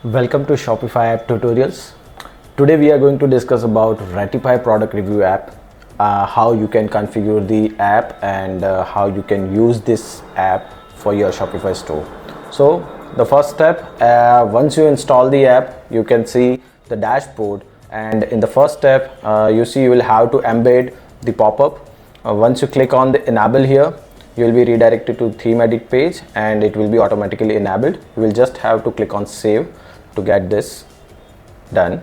Welcome to Shopify app tutorials. Today we are going to discuss about RATIFY Product Review App, how you can configure the app and how you can use this app for your Shopify store. So the first step, once you install the app, you can see the dashboard, and in the first step you will have to embed the pop-up. Once you click on the enable here, you will be redirected to theme edit page and it will be automatically enabled. You will just have to click on save to get this done.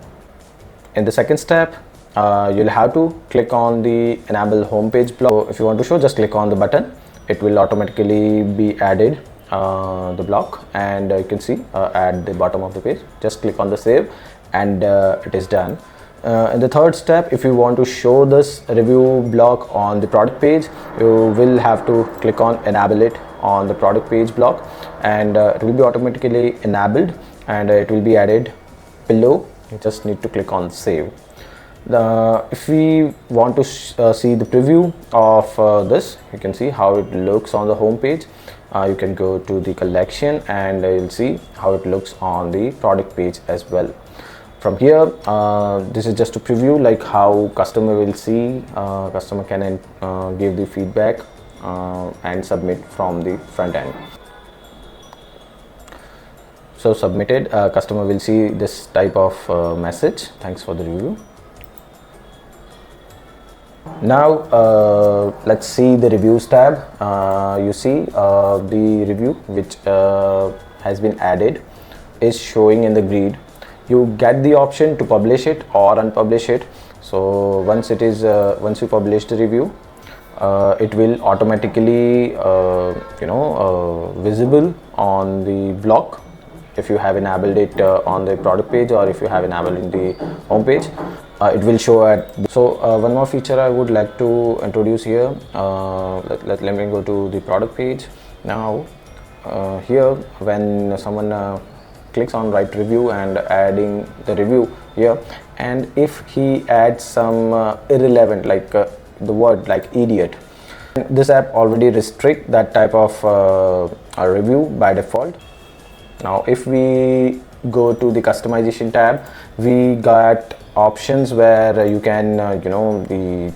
In the second step, you'll have to click on the enable homepage block. So if you want to show, just click on the button. It will automatically be added the block, and you can see at the bottom of the page. Just click on the save and it is done. In the third step, if you want to show this review block on the product page, you will have to click on enable it on the product page block, and it will be automatically enabled and it will be added below. You just need to click on save. If we want to see the preview of this, you can see how it looks on the home page. You can go to the collection and you'll see how it looks on the product page as well. From here, this is just a preview, like how customer will see. Customer can give the feedback and submit from the front end. So submitted, customer will see this type of message. Thanks for the review. Now let's see the reviews tab. You see the review which has been added is showing in the grid. You get the option to publish it or unpublish it. So once you publish the review, it will automatically visible on the block if you have enabled it on the product page, or if you have enabled in the home page, it will show at. So one more feature I would like to introduce here. Let me go to the product page now. Here, when someone clicks on write review and adding the review here, and if he adds some irrelevant, like the word like idiot, this app already restrict that type of review by default. Now if we go to the customization tab, we got options where you can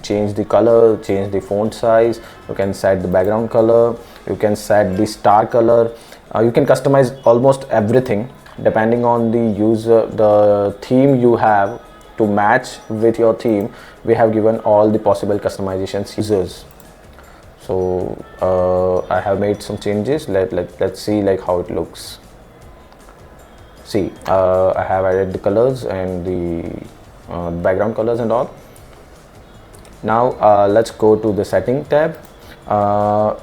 change the color, change the font size, you can set the background color, you can set the star color, you can customize almost everything depending on the user, the theme you have. To match with your theme, we have given all the possible customizations users. So I have made some changes. Let's see like how it looks. See, I have added the colors and the background colors and all. Now let's go to the setting tab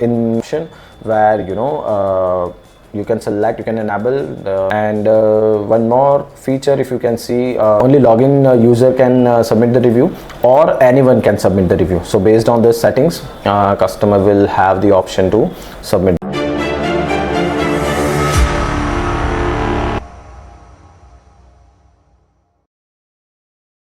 in option where you can select, you can enable and one more feature, if you can see, only login user can submit the review, or anyone can submit the review. So based on the settings, customer will have the option to submit.